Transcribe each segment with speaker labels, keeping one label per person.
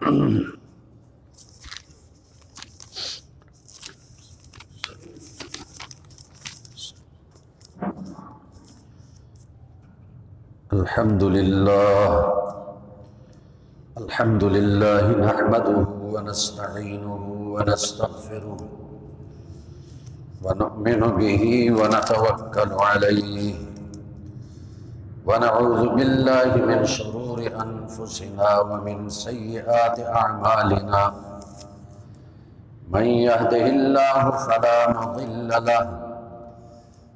Speaker 1: الحمد لله نحمده ونستعينه ونستغفره ونؤمن به ونتوكل عليه ونعوذ بالله من شرور أنفسنا ومن سيئات أعمالنا من يهده الله فلا مضل له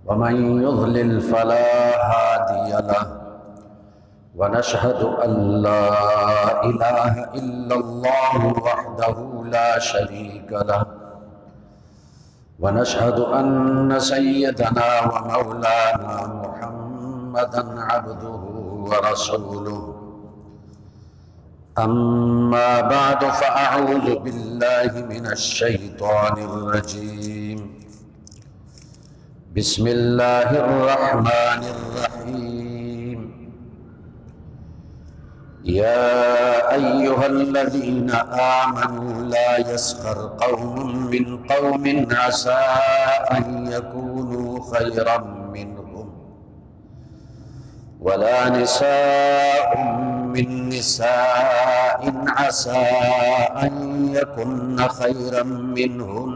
Speaker 1: ومن يضلل فلا هادي له ونشهد أن لا إله إلا الله وحده لا شريك له ونشهد أن سيدنا ومولانا محمدا عبده ورسوله أما بعد فأعوذ بالله من الشيطان الرجيم بسم الله الرحمن الرحيم يا أيها الذين آمنوا لا يسخر قوم من قوم عسى أن يكونوا خيرا منهم ولا نساء من نساء عسى أن يكن خيرا منهن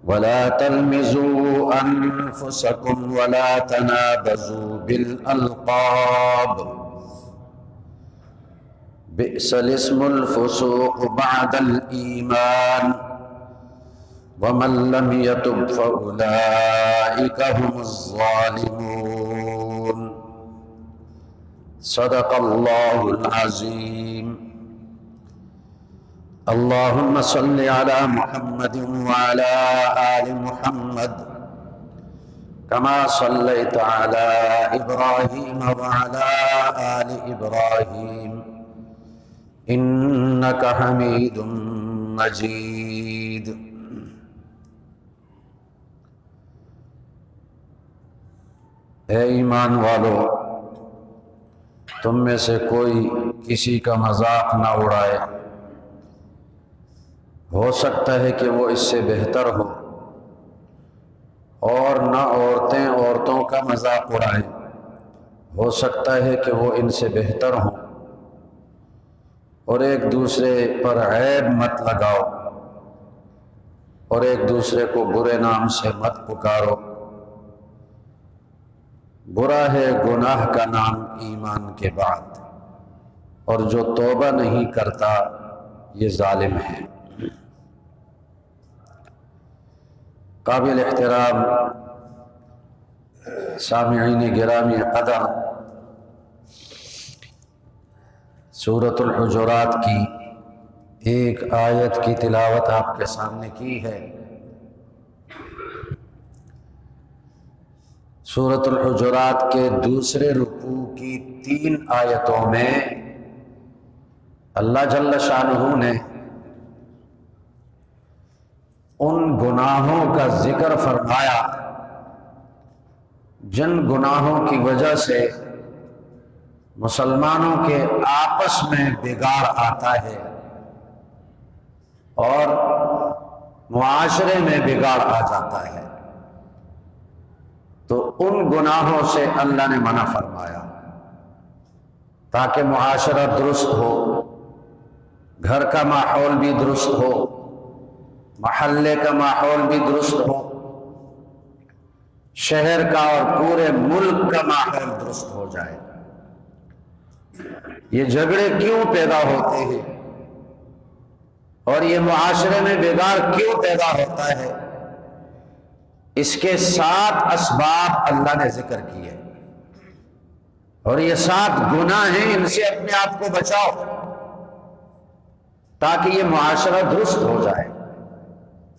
Speaker 1: ولا تلمزوا أنفسكم ولا تنابزوا بالألقاب بئس الاسم الفسوق بعد الإيمان ومن لم يتب فأولئك هم الظالمون صدق الله العظيم اللهم صل على محمد وعلى آل محمد كما صليت على إبراهيم وعلى آل إبراهيم إنك حميد مجيد اے ایمان والو، تم میں سے کوئی کسی کا مذاق نہ اڑائے، ہو سکتا ہے کہ وہ اس سے بہتر ہو، اور نہ عورتیں عورتوں کا مذاق اڑائیں، ہو سکتا ہے کہ وہ ان سے بہتر ہوں، اور ایک دوسرے پر عیب مت لگاؤ اور ایک دوسرے کو برے نام سے مت پکارو، برا ہے گناہ کا نام ایمان کے بعد، اور جو توبہ نہیں کرتا یہ ظالم ہے۔ قابل احترام سامعین گرامی قدر، سورۃ الحجرات کی ایک آیت کی تلاوت آپ کے سامنے کی ہے۔ سورۃ الحجرات کے دوسرے رکوع کی 3 آیتوں میں اللہ جل شانہ نے ان گناہوں کا ذکر فرمایا جن گناہوں کی وجہ سے مسلمانوں کے آپس میں بگاڑ آتا ہے اور معاشرے میں بگاڑ آ جاتا ہے، تو ان گناہوں سے اللہ نے منع فرمایا تاکہ معاشرہ درست ہو، گھر کا ماحول بھی درست ہو، محلے کا ماحول بھی درست ہو، شہر کا اور پورے ملک کا ماحول درست ہو جائے۔ یہ جھگڑے کیوں پیدا ہوتے ہیں اور یہ معاشرے میں بگاڑ کیوں پیدا ہوتا ہے؟ اس کے 7 اسباب اللہ نے ذکر کیے، اور یہ 7 گناہ ہیں، ان سے اپنے آپ کو بچاؤ تاکہ یہ معاشرہ درست ہو جائے،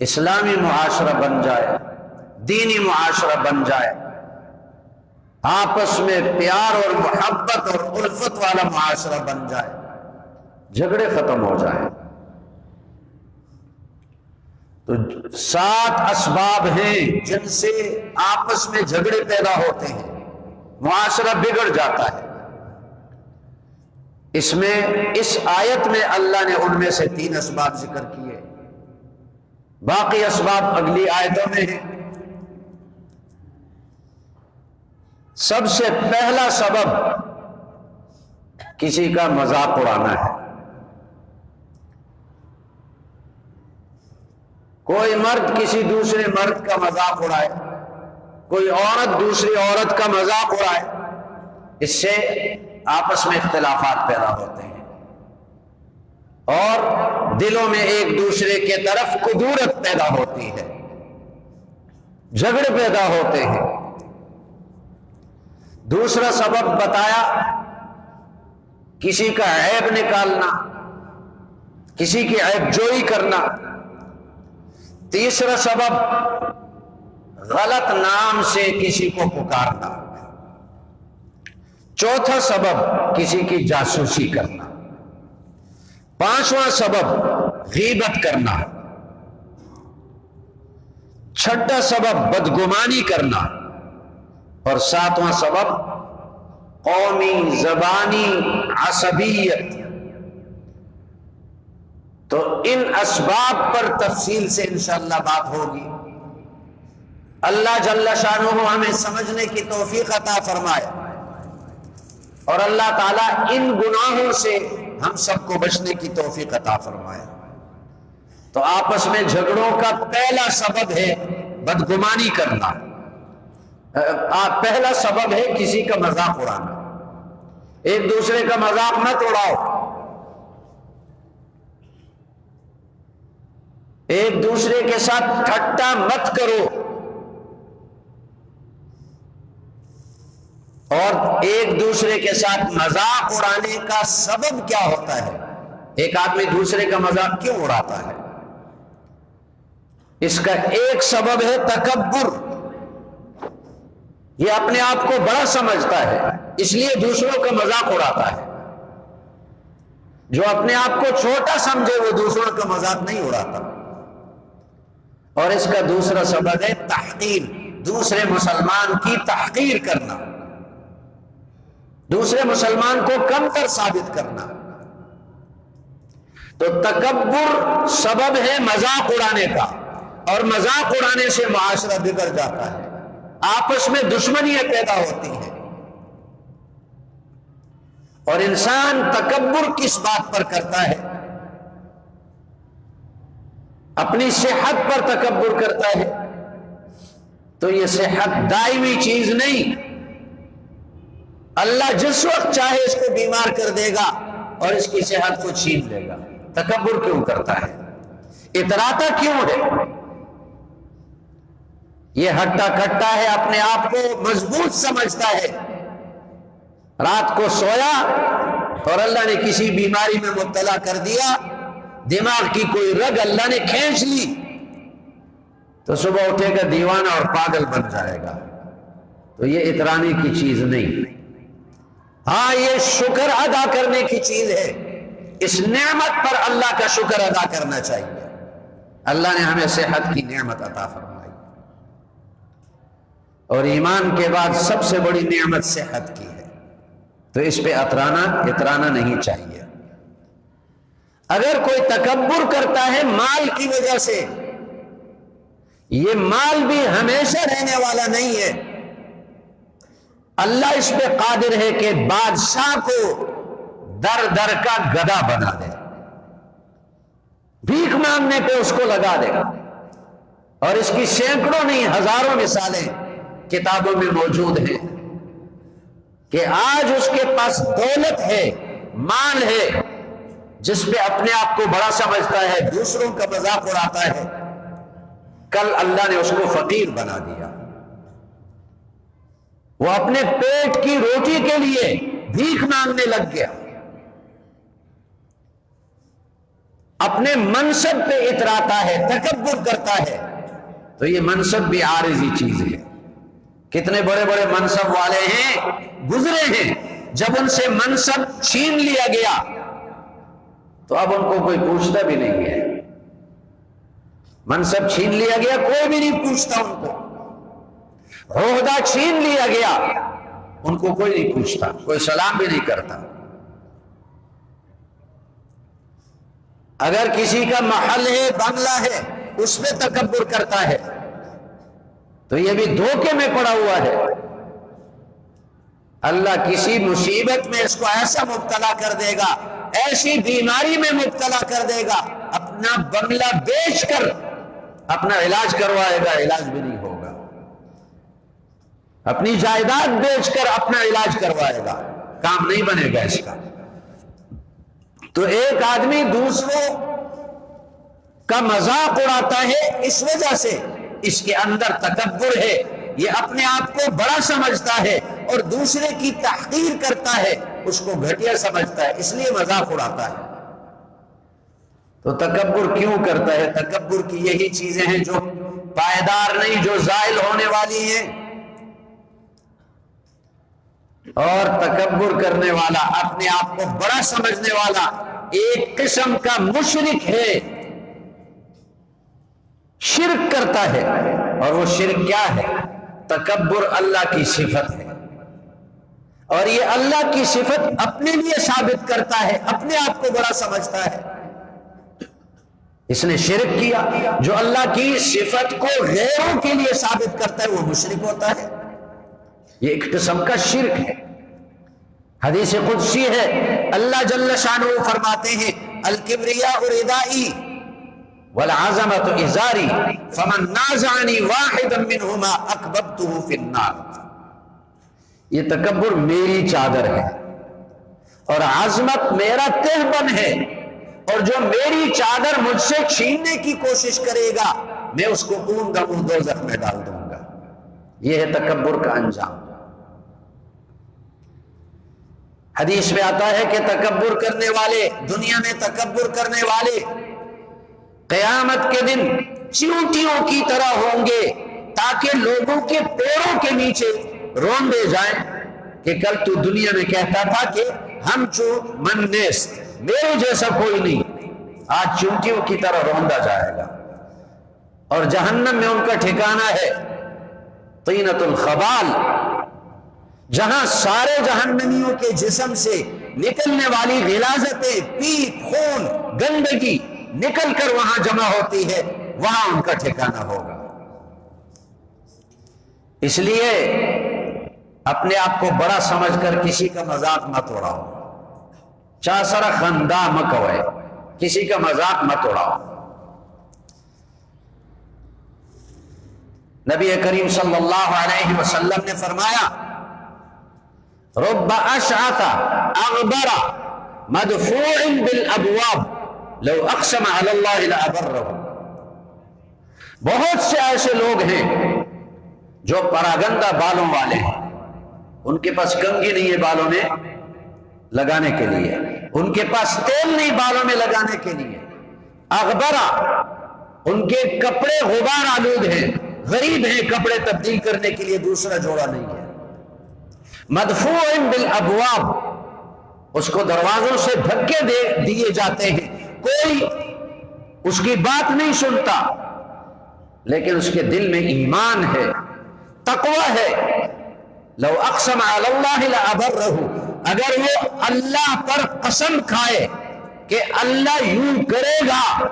Speaker 1: اسلامی معاشرہ بن جائے، دینی معاشرہ بن جائے، آپس میں پیار اور محبت اور الفت والا معاشرہ بن جائے، جھگڑے ختم ہو جائیں۔ تو 7 اسباب ہیں جن سے آپس میں جھگڑے پیدا ہوتے ہیں، معاشرہ بگڑ جاتا ہے۔ اس میں اس آیت میں اللہ نے ان میں سے 3 اسباب ذکر کیے، باقی اسباب اگلی آیتوں میں ہیں۔ سب سے پہلا سبب کسی کا مذاق اڑانا ہے۔ کوئی مرد کسی دوسرے مرد کا مذاق اڑائے، کوئی عورت دوسری عورت کا مذاق اڑائے، اس سے آپس میں اختلافات پیدا ہوتے ہیں اور دلوں میں ایک دوسرے کے طرف کدورت پیدا ہوتی ہے، جھگڑے پیدا ہوتے ہیں۔ دوسرا سبب بتایا کسی کا عیب نکالنا، کسی کی عیب جوئی کرنا۔ تیسرا سبب غلط نام سے کسی کو پکارنا۔ چوتھا سبب کسی کی جاسوسی کرنا۔ پانچواں سبب غیبت کرنا۔ چھٹا سبب بدگمانی کرنا، اور ساتواں سبب قومی زبانی عصبیت۔ تو ان اسباب پر تفصیل سے انشاءاللہ بات ہوگی۔ اللہ جل شانہ ہمیں سمجھنے کی توفیق عطا فرمائے، اور اللہ تعالیٰ ان گناہوں سے ہم سب کو بچنے کی توفیق عطا فرمائے۔ تو آپس میں جھگڑوں کا پہلا سبب ہے بدگمانی کرنا، پہلا سبب ہے کسی کا مذاق اڑانا۔ ایک دوسرے کا مذاق مت اڑاؤ، ایک دوسرے کے ساتھ ٹھٹا مت کرو، اور ایک دوسرے کے ساتھ مذاق اڑانے کا سبب کیا ہوتا ہے؟ ایک آدمی دوسرے کا مذاق کیوں اڑاتا ہے؟ اس کا ایک سبب ہے تکبر۔ یہ اپنے آپ کو بڑا سمجھتا ہے، اس لیے دوسروں کا مذاق اڑاتا ہے۔ جو اپنے آپ کو چھوٹا سمجھے وہ دوسروں کا مذاق نہیں اڑاتا۔ اور اس کا دوسرا سبب ہے تحقیر، دوسرے مسلمان کی تحقیر کرنا، دوسرے مسلمان کو کم تر ثابت کرنا۔ تو تکبر سبب ہے مذاق اڑانے کا، اور مذاق اڑانے سے معاشرہ بگڑ جاتا ہے، آپس میں دشمنیاں پیدا ہوتی ہیں۔ اور انسان تکبر کس بات پر کرتا ہے؟ اپنی صحت پر تکبر کرتا ہے، تو یہ صحت دائمی چیز نہیں، اللہ جس وقت چاہے اس کو بیمار کر دے گا اور اس کی صحت کو چھین لے گا۔ تکبر کیوں کرتا ہے؟ اتراتا کیوں ہے؟ یہ ہٹا کٹا ہے، اپنے آپ کو مضبوط سمجھتا ہے۔ رات کو سویا اور اللہ نے کسی بیماری میں مبتلا کر دیا، دماغ کی کوئی رگ اللہ نے کھینچ لی، تو صبح اٹھے گا دیوانہ اور پاگل بن جائے گا۔ تو یہ اترانے کی چیز نہیں، ہاں یہ شکر ادا کرنے کی چیز ہے۔ اس نعمت پر اللہ کا شکر ادا کرنا چاہیے۔ اللہ نے ہمیں صحت کی نعمت عطا فرمائی، اور ایمان کے بعد سب سے بڑی نعمت صحت کی ہے، تو اس پہ اترانا نہیں چاہیے۔ اگر کوئی تکبر کرتا ہے مال کی وجہ سے، یہ مال بھی ہمیشہ رہنے والا نہیں ہے۔ اللہ اس پہ قادر ہے کہ بادشاہ کو در در کا گدھا بنا دے، بھیک مانگنے پہ اس کو لگا دے گا۔ اور اس کی سینکڑوں نہیں ہزاروں مثالیں کتابوں میں موجود ہیں کہ آج اس کے پاس دولت ہے، مال ہے، جس پہ اپنے آپ کو بڑا سمجھتا ہے، دوسروں کا مذاق اڑاتا ہے، کل اللہ نے اس کو فقیر بنا دیا۔ وہ اپنے پیٹ کی روٹی کے لیے بھیک مانگنے لگ گیا۔ اپنے منصب پہ اتراتا ہے، تکبر کرتا ہے، تو یہ منصب بھی عارضی چیز ہے۔ کتنے بڑے بڑے منصب والے ہیں، گزرے ہیں، جب ان سے منصب چھین لیا گیا تو اب ان کو کوئی پوچھتا بھی نہیں ہے۔ منصب چھین لیا گیا، کوئی بھی نہیں پوچھتا ان کو۔ عہدہ چھین لیا گیا، ان کو کوئی نہیں پوچھتا، کوئی سلام بھی نہیں کرتا۔ اگر کسی کا محل ہے، بنگلہ ہے، اس پہ تکبر کرتا ہے تو یہ بھی دھوکے میں پڑا ہوا ہے۔ اللہ کسی مصیبت میں اس کو ایسا مبتلا کر دے گا، ایسی بیماری میں مبتلا کر دے گا، اپنا بنگلہ بیچ کر اپنا علاج کروائے گا، علاج بھی نہیں ہوگا۔ اپنی جائیداد بیچ کر اپنا علاج کروائے گا، کام نہیں بنے گا اس کا۔ تو ایک آدمی دوسروں کا مذاق اڑاتا ہے، اس وجہ سے اس کے اندر تکبر ہے، یہ اپنے آپ کو بڑا سمجھتا ہے اور دوسرے کی تحقیر کرتا ہے، اس کو گھٹیا سمجھتا ہے، اس لیے مذاق اڑاتا ہے۔ تو تکبر کیوں کرتا ہے؟ تکبر کی یہی چیزیں ہیں جو پائیدار نہیں، جو زائل ہونے والی ہیں۔ اور تکبر کرنے والا، اپنے آپ کو بڑا سمجھنے والا ایک قسم کا مشرک ہے، شرک کرتا ہے۔ اور وہ شرک کیا ہے؟ تکبر اللہ کی صفت ہے، اور یہ اللہ کی صفت اپنے لیے ثابت کرتا ہے، اپنے آپ کو بڑا سمجھتا ہے۔ اس نے شرک کیا، جو اللہ کی صفت کو غیروں کے لیے ثابت کرتا ہے وہ مشرک ہوتا ہے۔ یہ ایک قسم کا شرک ہے۔ حدیث قدسی ہے، اللہ جل شانہ فرماتے ہیں الکبریاء ردائی والعظمت ازاری فمن نازعنی واحدا منہما اکببتہ فی النار۔ یہ تکبر میری چادر ہے اور عظمت میرا تہبند ہے، اور جو میری چادر مجھ سے چھیننے کی کوشش کرے گا میں اس کو خون دم دوزخ میں ڈال دوں گا۔ یہ ہے تکبر کا انجام۔ حدیث میں آتا ہے کہ تکبر کرنے والے، دنیا میں تکبر کرنے والے قیامت کے دن چیونٹیوں کی طرح ہوں گے، تاکہ لوگوں کے پیروں کے نیچے روندے جائیں کہ کل تو دنیا میں کہتا تھا کہ ہم چو من نیست، میرے جیسا کوئی نہیں، آج چیونٹیوں کی طرح روندا جائے گا۔ اور جہنم میں ان کا ٹھکانہ ہے طینۃ الخبال، جہاں سارے جہنمیوں کے جسم سے نکلنے والی غلاظتیں، پیپ، خون، گندگی نکل کر وہاں جمع ہوتی ہے، وہاں ان کا ٹھکانہ ہوگا۔ اس لیے اپنے آپ کو بڑا سمجھ کر کسی کا مذاق مت اڑاؤ، چاسرا خندا مکوئے، کسی کا مذاق مت اڑاؤ۔ نبی کریم صلی اللہ علیہ وسلم نے فرمایا رب اشعث اغبر مدفوع بالابواب لو اقسم علی اللہ لابرہ۔ بہت سے ایسے لوگ ہیں جو پراگندہ بالوں والے ہیں، ان کے پاس کنگھی نہیں ہے بالوں میں لگانے کے لیے، ان کے پاس تیل نہیں بالوں میں لگانے کے لیے، اغبرہ، ان کے کپڑے غبار آلود ہیں، غریب ہیں، کپڑے تبدیل کرنے کے لیے دوسرا جوڑا نہیں ہے۔ مدفوع بالابواب، اس کو دروازوں سے دھکے دیے جاتے ہیں، کوئی اس کی بات نہیں سنتا، لیکن اس کے دل میں ایمان ہے، تقوی ہے۔ لو اقسم علی اللہ لابرہ، اگر وہ اللہ پر قسم کھائے کہ اللہ یوں کرے گا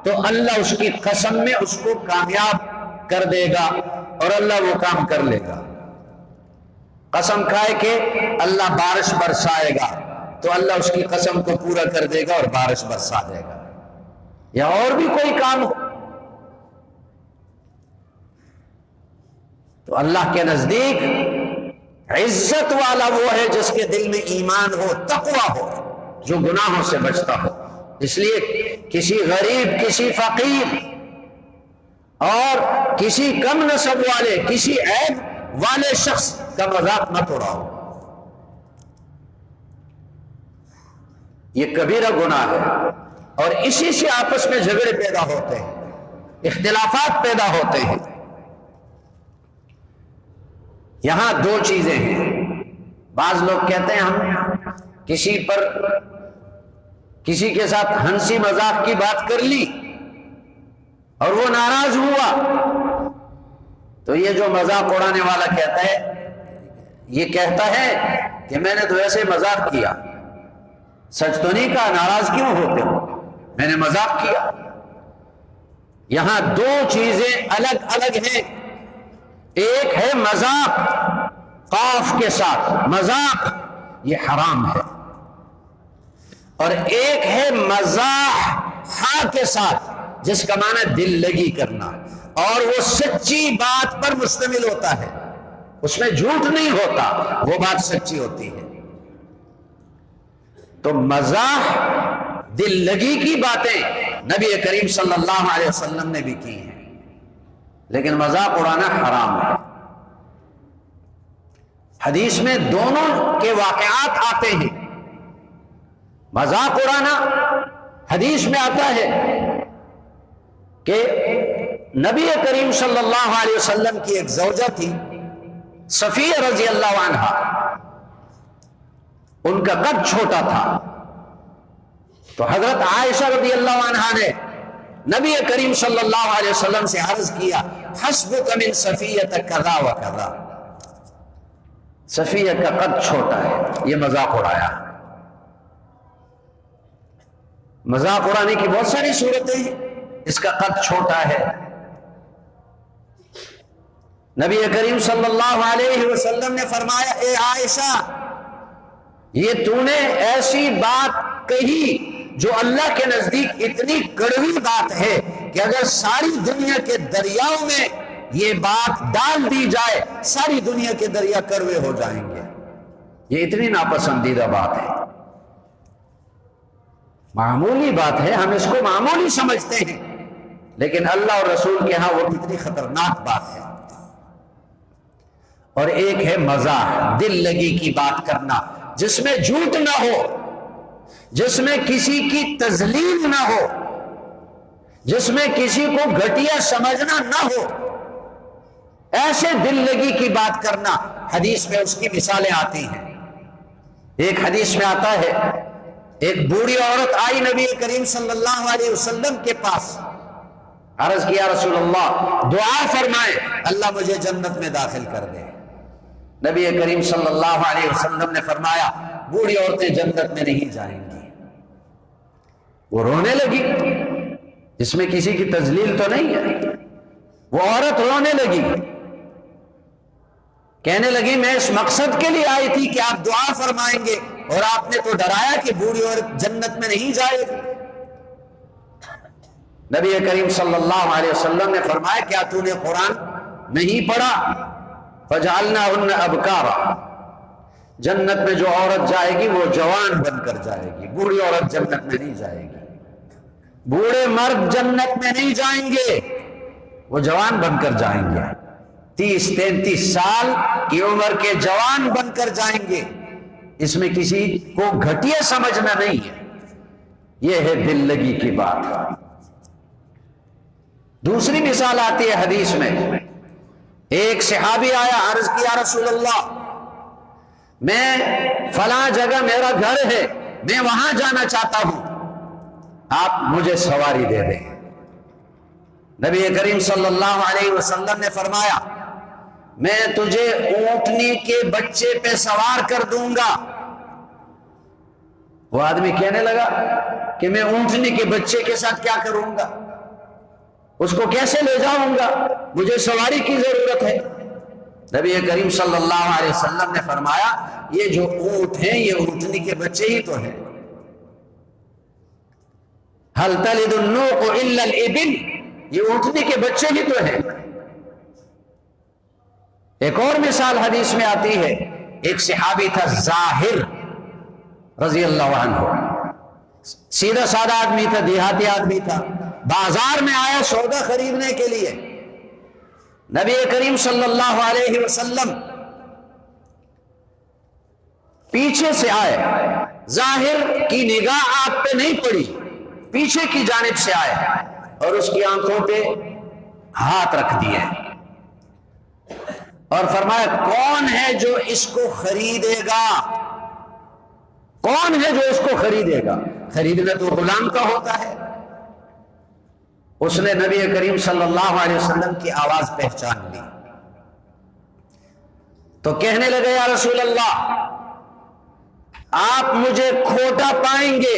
Speaker 1: تو اللہ اس کی قسم میں اس کو کامیاب کر دے گا اور اللہ وہ کام کر لے گا۔ قسم کھائے کہ اللہ بارش برسائے گا تو اللہ اس کی قسم کو پورا کر دے گا اور بارش برسا دے گا، یا اور بھی کوئی کام ہو۔ تو اللہ کے نزدیک عزت والا وہ ہے جس کے دل میں ایمان ہو، تقوی ہو، جو گناہوں سے بچتا ہو۔ اس لیے کسی غریب، کسی فقیر اور کسی کم نسب والے، کسی عیب والے شخص کا مذاق مت اڑاؤ، یہ کبیرہ گناہ ہے، اور اسی سے آپس میں جھگڑے پیدا ہوتے ہیں، اختلافات پیدا ہوتے ہیں۔ یہاں دو چیزیں ہیں، بعض لوگ کہتے ہیں ہم کسی کے ساتھ ہنسی مذاق کی بات کر لی اور وہ ناراض ہوا، تو یہ جو مذاق اڑانے والا کہتا ہے، یہ کہتا ہے کہ میں نے تو ایسے مذاق کیا، سچ تو نہیں کہا، ناراض کیوں ہوتے ہو؟ میں نے مذاق کیا۔ یہاں دو چیزیں الگ الگ ہیں، ایک ہے مذاق قاف کے ساتھ، مذاق یہ حرام ہے، اور ایک ہے مزاح ہاں کے ساتھ جس کا معنی دل لگی کرنا، اور وہ سچی بات پر مشتمل ہوتا ہے، اس میں جھوٹ نہیں ہوتا، وہ بات سچی ہوتی ہے۔ تو مزاح دل لگی کی باتیں نبی کریم صلی اللہ علیہ وسلم نے بھی کی ہیں، لیکن مذاق اڑانا حرام ہے۔ حدیث میں دونوں کے واقعات آتے ہیں، مذاق اڑانا حدیث میں آتا ہے کہ نبی کریم صلی اللہ علیہ وسلم کی ایک زوجہ تھی صفیہ رضی اللہ عنہا، ان کا قد چھوٹا تھا، تو حضرت عائشہ رضی اللہ عنہا نے نبی کریم صلی اللہ علیہ وسلم سے عرض کیا حسبک من صفیہ کذا و کذا، صفیہ کا قد چھوٹا ہے، یہ مذاق اڑایا۔ مذاق اڑانے کی بہت ساری صورتیں ہیں، اس کا قد چھوٹا ہے۔ نبی کریم صلی اللہ علیہ وسلم نے فرمایا اے عائشہ، یہ تو نے ایسی بات کہی جو اللہ کے نزدیک اتنی کڑوی بات ہے کہ اگر ساری دنیا کے دریاؤں میں یہ بات ڈال دی جائے ساری دنیا کے دریا کڑوے ہو جائیں گے، یہ اتنی ناپسندیدہ بات ہے۔ معمولی بات ہے، ہم اس کو معمولی سمجھتے ہیں، لیکن اللہ اور رسول کے ہاں وہ کتنی خطرناک بات ہے۔ اور ایک ہے مزاح، دل لگی کی بات کرنا جس میں جھوٹ نہ ہو، جس میں کسی کی تذلیل نہ ہو، جس میں کسی کو گھٹیا سمجھنا نہ ہو، ایسے دل لگی کی بات کرنا، حدیث میں اس کی مثالیں آتی ہیں۔ ایک حدیث میں آتا ہے ایک بوڑھی عورت آئی نبی کریم صلی اللہ علیہ وسلم کے پاس، عرض کیا رسول اللہ دعا فرمائے اللہ مجھے جنت میں داخل کر دے۔ نبی کریم صلی اللہ علیہ وسلم نے فرمایا بوڑھی عورتیں جنت میں نہیں جائیں گی۔ وہ رونے لگی، اس میں کسی کی تذلیل تو نہیں ہے، وہ عورت رونے لگی، کہنے لگی میں اس مقصد کے لیے آئی تھی کہ آپ دعا فرمائیں گے اور آپ نے تو ڈرایا کہ بوڑھی عورت جنت میں نہیں جائے گی۔ نبی کریم صلی اللہ علیہ وسلم نے فرمایا کیا تو نے قرآن نہیں پڑھا؟ فجعلناہن ابکارا، جنت میں جو عورت جائے گی وہ جوان بن کر جائے گی، بوڑھی عورت جنت میں نہیں جائے گی، بوڑھے مرد جنت میں نہیں جائیں گے، وہ جوان بن کر جائیں گے، 30-33 سال کی عمر کے جوان بن کر جائیں گے۔ اس میں کسی کو گھٹیا سمجھنا نہیں ہے، یہ ہے دل لگی کی بات۔ دوسری مثال آتی ہے حدیث میں، ایک صحابی آیا، عرض کیا رسول اللہ میں فلاں جگہ میرا گھر ہے، میں وہاں جانا چاہتا ہوں، آپ مجھے سواری دے دیں۔ نبی کریم صلی اللہ علیہ وسلم نے فرمایا میں تجھے اونٹنی کے بچے پہ سوار کر دوں گا۔ وہ آدمی کہنے لگا کہ میں اونٹنی کے بچے کے ساتھ کیا کروں گا، اس کو کیسے لے جاؤں گا، مجھے سواری کی ضرورت ہے۔ نبی کریم صلی اللہ علیہ وسلم نے فرمایا یہ جو اونٹ ہیں یہ اونٹنی کے بچے ہی تو ہیں، هل تلد النوق الا الابل، یہ اونٹنی کے بچے ہی تو ہیں۔ ایک اور مثال حدیث میں آتی ہے، ایک صحابی تھا زاہر رضی اللہ عنہ، سیدھا سادہ آدمی تھا، دیہاتی آدمی تھا، بازار میں آیا سودا خریدنے کے لیے۔ نبی کریم صلی اللہ علیہ وسلم پیچھے سے آئے، ظاہر کی نگاہ آپ پہ نہیں پڑی، پیچھے کی جانب سے آئے اور اس کی آنکھوں پہ ہاتھ رکھ دیے اور فرمایا کون ہے جو اس کو خریدے گا، کون ہے جو اس کو خریدے گا؟ خریدنا تو غلام کا ہوتا ہے۔ اس نے نبی کریم صلی اللہ علیہ وسلم کی آواز پہچان لی تو کہنے لگے یا رسول اللہ آپ مجھے کھوٹا پائیں گے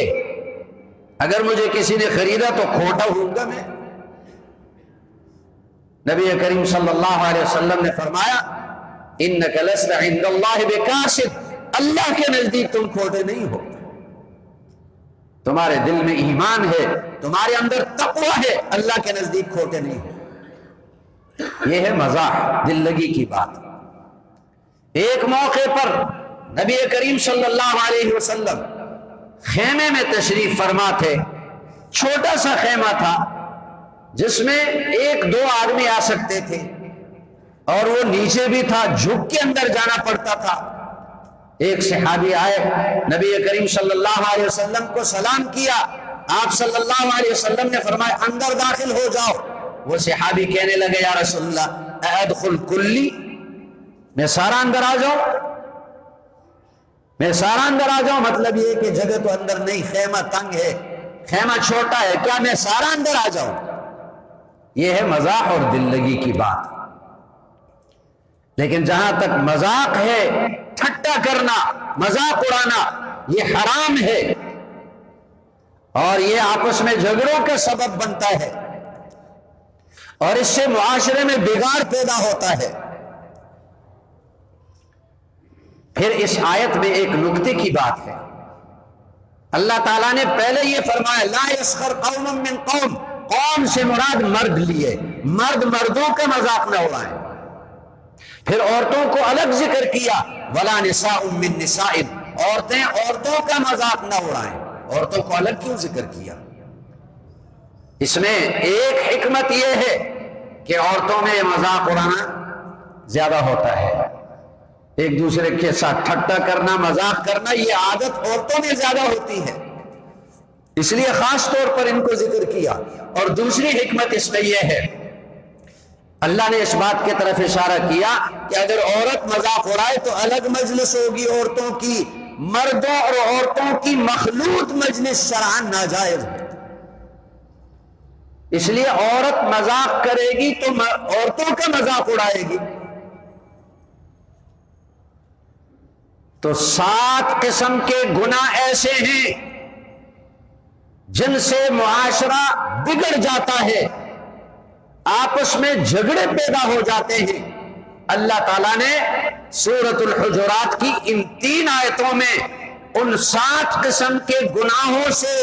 Speaker 1: اگر مجھے کسی نے خریدا تو کھوٹا ہوں گا میں؟ نبی کریم صلی اللہ علیہ وسلم نے فرمایا انک لست عند اللہ بکاسد، اللہ کے نزدیک تم کھوٹے نہیں ہو، تمہارے دل میں ایمان ہے، تمہارے اندر تقوی ہے، اللہ کے نزدیک کھوٹے نہیں ہو۔ یہ ہے مزاح، دل لگی کی بات۔ ایک موقع پر نبی کریم صلی اللہ علیہ وسلم خیمے میں تشریف فرما تھے، چھوٹا سا خیمہ تھا جس میں ایک دو آدمی آ سکتے تھے، اور وہ نیچے بھی تھا، جھک کے اندر جانا پڑتا تھا۔ ایک صحابی آئے، نبی کریم صلی اللہ علیہ وسلم کو سلام کیا، آپ صلی اللہ علیہ وسلم نے فرمایا اندر داخل ہو جاؤ۔ وہ صحابی کہنے لگے یا رسول اللہ ادخل کلی، میں سارا اندر آ جاؤں، میں سارا اندر آ جاؤں؟ مطلب یہ کہ جگہ تو اندر نہیں، خیمہ تنگ ہے، خیمہ چھوٹا ہے، کیا میں سارا اندر آ جاؤں؟ یہ ہے مزاح اور دل لگی کی بات۔ لیکن جہاں تک مذاق ہے، ٹھٹا کرنا، مذاق اڑانا، یہ حرام ہے اور یہ آپس میں جھگڑوں کا سبب بنتا ہے اور اس سے معاشرے میں بگاڑ پیدا ہوتا ہے۔ پھر اس آیت میں ایک نکتے کی بات ہے، اللہ تعالیٰ نے پہلے یہ فرمایا لا یسخر قوم من قوم، قوم سے مراد مرد لیے، مرد مردوں کا مذاق نہ اڑائیں۔ پھر عورتوں کو الگ ذکر کیا ولا نساء من نساء، عورتیں عورتوں کا مذاق نہ اڑائیں، عورتوں کو الگ کیوں ذکر کیا؟ اس میں ایک حکمت یہ ہے کہ عورتوں میں مذاق اڑانا زیادہ ہوتا ہے، ایک دوسرے کے ساتھ ٹھٹا کرنا، مذاق کرنا، یہ عادت عورتوں میں زیادہ ہوتی ہے، اس لیے خاص طور پر ان کو ذکر کیا۔ اور دوسری حکمت اس میں یہ ہے، اللہ نے اس بات کی طرف اشارہ کیا کہ اگر عورت مذاق اڑائے تو الگ مجلس ہوگی عورتوں کی، مردوں اور عورتوں کی مخلوط مجلس شرعاً ناجائز ہے، اس لیے عورت مذاق کرے گی تو عورتوں کا مذاق اڑائے گی۔ تو 7 قسم کے گناہ ایسے ہیں جن سے معاشرہ بگڑ جاتا ہے، آپس میں جھگڑے پیدا ہو جاتے ہیں۔ اللہ تعالیٰ نے سورۃ الحجرات کی ان 3 آیتوں میں ان 7 قسم کے گناہوں سے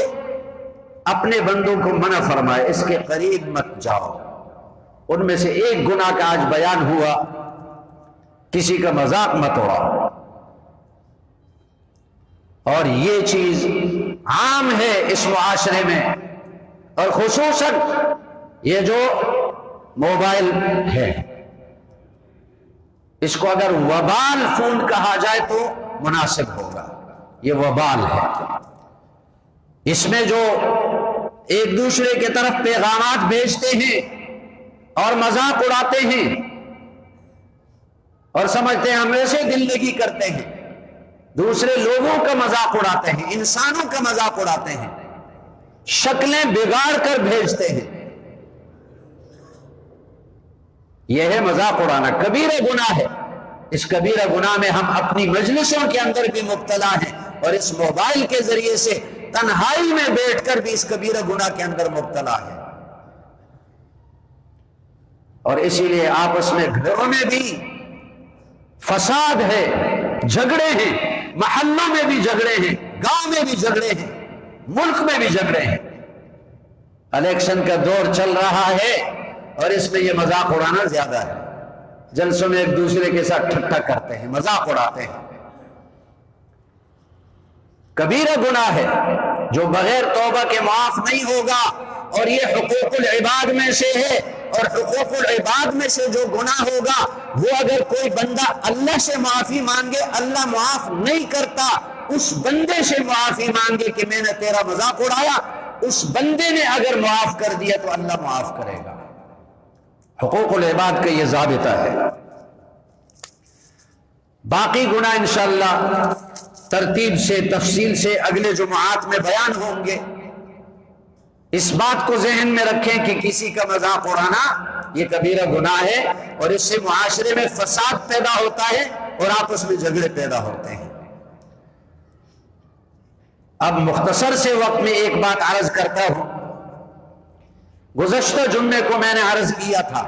Speaker 1: اپنے بندوں کو منع فرمائے، اس کے قریب مت جاؤ۔ ان میں سے ایک گناہ کا آج بیان ہوا، کسی کا مذاق مت اڑاؤ، اور یہ چیز عام ہے اس معاشرے میں، اور خصوصاً یہ جو موبائل ہے، اس کو اگر وبال فون کہا جائے تو مناسب ہوگا، یہ وبال ہے۔ اس میں جو ایک دوسرے کی طرف پیغامات بھیجتے ہیں اور مذاق اڑاتے ہیں اور سمجھتے ہیں ہم ایسے دل لگی کرتے ہیں، دوسرے لوگوں کا مذاق اڑاتے ہیں، انسانوں کا مذاق اڑاتے ہیں، شکلیں بگاڑ کر بھیجتے ہیں، یہ ہے مذاق اڑانا، کبیرہ گناہ ہے۔ اس کبیرہ گناہ میں ہم اپنی مجلسوں کے اندر بھی مبتلا ہیں، اور اس موبائل کے ذریعے سے تنہائی میں بیٹھ کر بھی اس کبیرہ گناہ کے اندر مبتلا ہے۔ اور اسی لیے آپس میں گھروں میں بھی فساد ہے، جھگڑے ہیں، محلوں میں بھی جھگڑے ہیں، گاؤں میں بھی جھگڑے ہیں، ملک میں بھی جھگڑے ہیں۔ الیکشن کا دور چل رہا ہے اور اس میں یہ مذاق اڑانا زیادہ ہے، جلسوں میں ایک دوسرے کے ساتھ ٹھٹھا کرتے ہیں، مذاق اڑاتے ہیں۔ کبیرہ گناہ ہے جو بغیر توبہ کے معاف نہیں ہوگا، اور یہ حقوق العباد میں سے ہے، اور حقوق العباد میں سے جو گناہ ہوگا وہ اگر کوئی بندہ اللہ سے معافی مانگے، اللہ معاف نہیں کرتا، اس بندے سے معافی مانگے کہ میں نے تیرا مذاق اڑایا، اس بندے نے اگر معاف کر دیا تو اللہ معاف کرے گا۔ حقوق العباد کا یہ ضابطہ ہے۔ باقی گناہ انشاءاللہ ترتیب سے، تفصیل سے اگلے جمعات میں بیان ہوں گے۔ اس بات کو ذہن میں رکھیں کہ کسی کا مذاق اڑانا یہ کبیرہ گناہ ہے، اور اس سے معاشرے میں فساد پیدا ہوتا ہے اور آپس میں جھگڑے پیدا ہوتے ہیں۔ اب مختصر سے وقت میں ایک بات عرض کرتا ہوں. گزشتہ جمعے کو میں نے عرض کیا تھا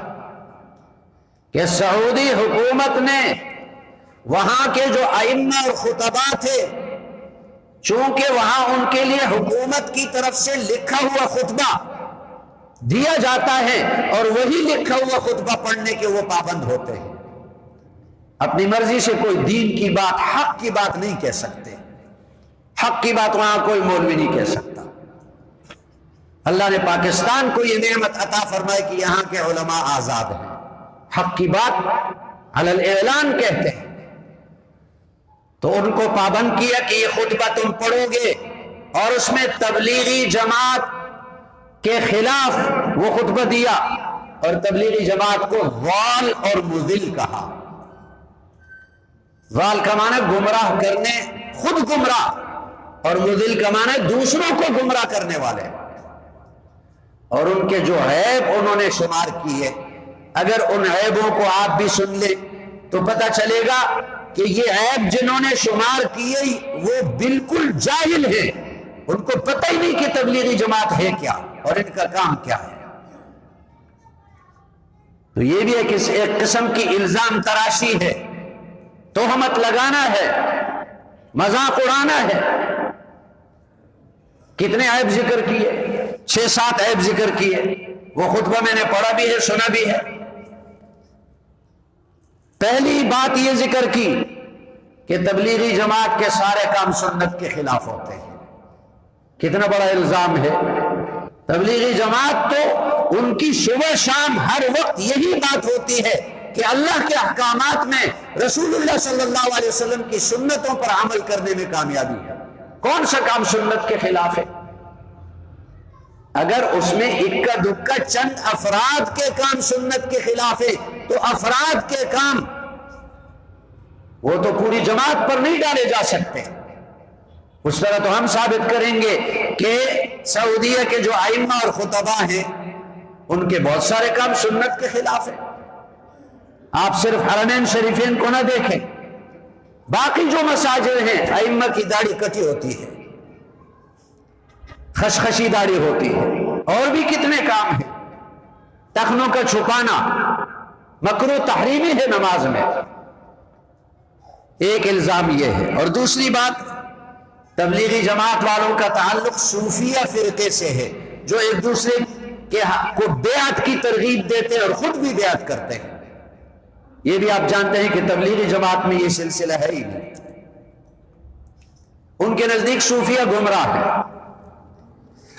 Speaker 1: کہ سعودی حکومت نے وہاں کے جو ائمہ اور خطباء تھے، چونکہ وہاں ان کے لیے حکومت کی طرف سے لکھا ہوا خطبہ دیا جاتا ہے اور وہی لکھا ہوا خطبہ پڑھنے کے وہ پابند ہوتے ہیں. اپنی مرضی سے کوئی دین کی بات، حق کی بات نہیں کہہ سکتے. حق کی بات وہاں کوئی مولوی نہیں کہہ سکتا. اللہ نے پاکستان کو یہ نعمت عطا فرمائی کہ یہاں کے علماء آزاد ہیں، حق کی بات علی الاعلان کہتے ہیں. تو ان کو پابند کیا کہ یہ خطبہ تم پڑھو گے، اور اس میں تبلیغی جماعت کے خلاف وہ خطبہ دیا، اور تبلیغی جماعت کو ضال اور مضل کہا. ضال کا معنی گمراہ کرنے، خود گمراہ، اور مضل کا معنی دوسروں کو گمراہ کرنے والے. اور ان کے جو عیب انہوں نے شمار کیے، اگر ان عیبوں کو آپ بھی سن لیں تو پتہ چلے گا کہ یہ عیب جنہوں نے شمار کیے وہ بالکل جاہل ہیں. ان کو پتہ ہی نہیں کہ تبلیغی جماعت ہے کیا اور ان کا کام کیا ہے. تو یہ بھی ایک قسم کی الزام تراشی ہے، تہمت لگانا ہے، مذاق اڑانا ہے. کتنے عیب ذکر کیے؟ 6-7 عیب ذکر کیے. وہ خطبہ میں نے پڑھا بھی ہے، سنا بھی ہے. پہلی بات یہ ذکر کی کہ تبلیغی جماعت کے سارے کام سنت کے خلاف ہوتے ہیں. کتنا بڑا الزام ہے. تبلیغی جماعت تو ان کی صبح شام ہر وقت یہی بات ہوتی ہے کہ اللہ کے احکامات میں رسول اللہ صلی اللہ علیہ وسلم کی سنتوں پر عمل کرنے میں کامیابی ہے. کون سا کام سنت کے خلاف ہے؟ اگر اس میں اکا دکا چند افراد کے کام سنت کے خلاف ہے تو افراد کے کام وہ تو پوری جماعت پر نہیں ڈالے جا سکتے. اس طرح تو ہم ثابت کریں گے کہ سعودیہ کے جو ائمہ اور خطباء ہیں ان کے بہت سارے کام سنت کے خلاف ہیں. آپ صرف حرمین شریفین کو نہ دیکھیں، باقی جو مساجد ہیں ائمہ کی داڑھی کٹی ہوتی ہے، خشخشی داڑھی ہوتی ہے، اور بھی کتنے کام ہیں. ٹخنوں کا چھپانا مکروہ تحریمی ہے نماز میں. ایک الزام یہ ہے. اور دوسری بات، تبلیغی جماعت والوں کا تعلق صوفیہ فرقے سے ہے جو ایک دوسرے کو بیعت کی ترغیب دیتے ہیں اور خود بھی بیعت کرتے ہیں. یہ بھی آپ جانتے ہیں کہ تبلیغی جماعت میں یہ سلسلہ ہے ہی نہیں. ان کے نزدیک صوفیہ گمراہ ہے.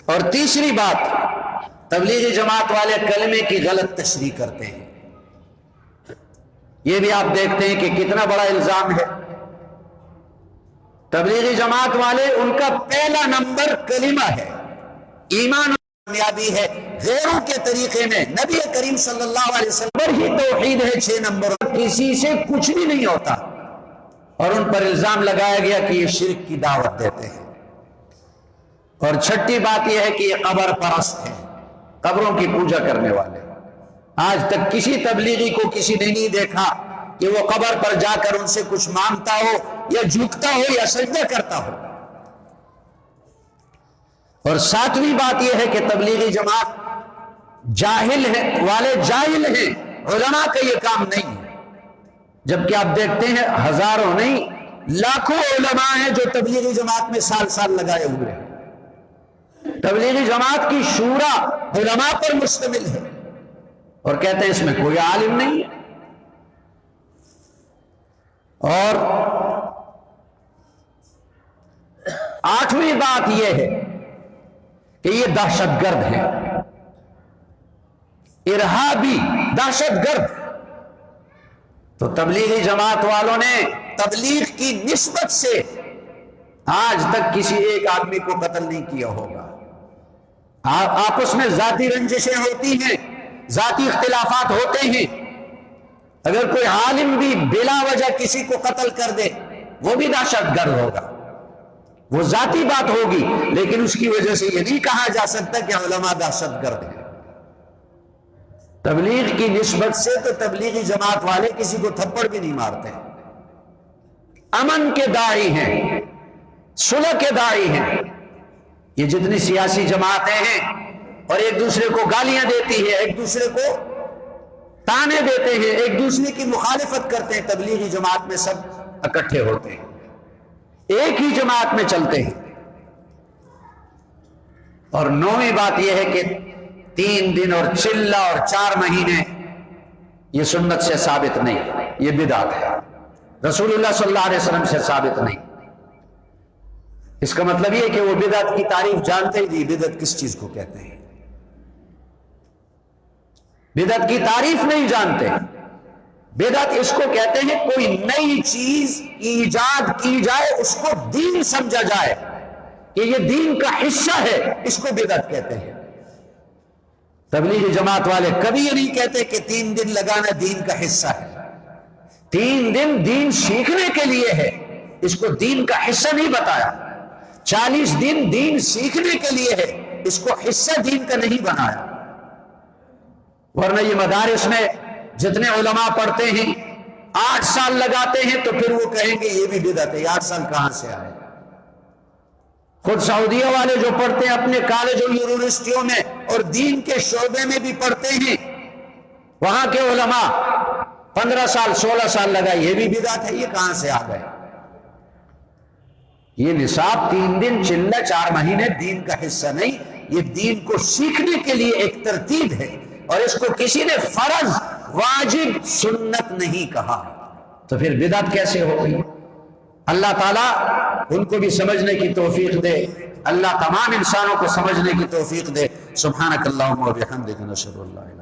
Speaker 1: اور تیسری بات، تبلیغی جماعت والے کلمے کی غلط تشریح کرتے ہیں. یہ بھی آپ دیکھتے ہیں کہ کتنا بڑا الزام ہے. تبلیغی جماعت والے ان کا پہلا نمبر کلمہ ہے، ایمان کامیابی ہے. غیروں کے طریقے میں نبی کریم صلی اللہ علیہ وسلم پر ہی توحید ہے. 6 نمبر کسی سے کچھ بھی نہیں ہوتا. اور ان پر الزام لگایا گیا کہ یہ شرک کی دعوت دیتے ہیں. اور چھٹی بات یہ ہے کہ یہ قبر پرست ہیں، قبروں کی پوجا کرنے والے. آج تک کسی تبلیغی کو کسی نے نہیں دیکھا کہ وہ قبر پر جا کر ان سے کچھ مانگتا ہو یا جھکتا ہو یا سجدہ کرتا ہو. اور 7ویں بات یہ ہے کہ تبلیغی جماعت جاہل ہے، والے جاہل ہیں، علماء کا یہ کام نہیں ہے. جبکہ آپ دیکھتے ہیں ہزاروں نہیں لاکھوں علماء ہیں جو تبلیغی جماعت میں سال سال لگائے ہوئے ہیں. تبلیغی جماعت کی شورا علماء پر مشتمل ہے اور کہتے ہیں اس میں کوئی عالم نہیں ہے. اور 8ویں بات یہ ہے کہ یہ دہشت گرد ہے، ارہابی، دہشت گرد. تو تبلیغی جماعت والوں نے تبلیغ کی نسبت سے آج تک کسی ایک آدمی کو قتل نہیں کیا ہوگا. آپس میں ذاتی رنجشیں ہوتی ہیں، ذاتی اختلافات ہوتے ہیں. اگر کوئی عالم بھی بلا وجہ کسی کو قتل کر دے وہ بھی دہشت گرد ہوگا، وہ ذاتی بات ہوگی، لیکن اس کی وجہ سے یہ نہیں کہا جا سکتا کہ علماء دہشت گرد ہیں. تبلیغ کی نسبت سے تو تبلیغی جماعت والے کسی کو تھپڑ بھی نہیں مارتے. امن کے داعی ہیں، صلح کے داعی ہیں. یہ جتنی سیاسی جماعتیں ہیں اور ایک دوسرے کو گالیاں دیتی ہیں، ایک دوسرے کو تانے دیتے ہیں، ایک دوسرے کی مخالفت کرتے ہیں، تبلیغی جماعت میں سب اکٹھے ہوتے ہیں، ایک ہی جماعت میں چلتے ہیں۔ اور نویں بات یہ ہے کہ 3 دن اور چلہ اور 4 مہینے یہ سنت سے ثابت نہیں، یہ بدعت ہے، رسول اللہ صلی اللہ علیہ وسلم سے ثابت نہیں۔ اس کا مطلب یہ کہ وہ بدعت کی تعریف جانتے ہی نہیں، بدعت کس چیز کو کہتے ہیں، بدعت کی تعریف نہیں جانتے۔ بدعت اس کو کہتے ہیں کوئی نئی چیز ایجاد کی جائے، اس کو دین سمجھا جائے کہ یہ دین کا حصہ ہے، اس کو بدعت کہتے ہیں۔ تبلیغی جماعت والے کبھی یہ نہیں کہتے کہ 3 دن لگانا دین کا حصہ ہے۔ 3 دن دین سیکھنے کے لیے ہے، اس کو دین کا حصہ نہیں بتایا۔ 40 دن دین سیکھنے کے لیے ہے، اس کو حصہ دین کا نہیں بنایا۔ ورنہ یہ مدارس میں جتنے علماء پڑھتے ہیں 8 سال لگاتے ہیں تو پھر وہ کہیں گے یہ بھی بدعت ہے۔ 8 سال کہاں سے آئے؟ خود سعودیہ والے جو پڑھتے ہیں اپنے کالج اور یونیورسٹیوں میں اور دین کے شعبے میں بھی پڑھتے ہیں، وہاں کے علماء 15 سال 16 سال لگائے، یہ بھی بدعت ہے۔ یہ کہاں سے آ گئے؟ یہ نصاب 3 دن چلہ 4 مہینے دین کا حصہ نہیں، یہ دین کو سیکھنے کے لیے ایک ترتیب ہے، اور اس کو کسی نے فرض واجب سنت نہیں کہا، تو پھر بدعت کیسے ہوگی؟ اللہ تعالیٰ ان کو بھی سمجھنے کی توفیق دے، اللہ تمام انسانوں کو سمجھنے کی توفیق دے۔ سبحانک اللہم و بحمدک، نشہد ان لا الہ الا انت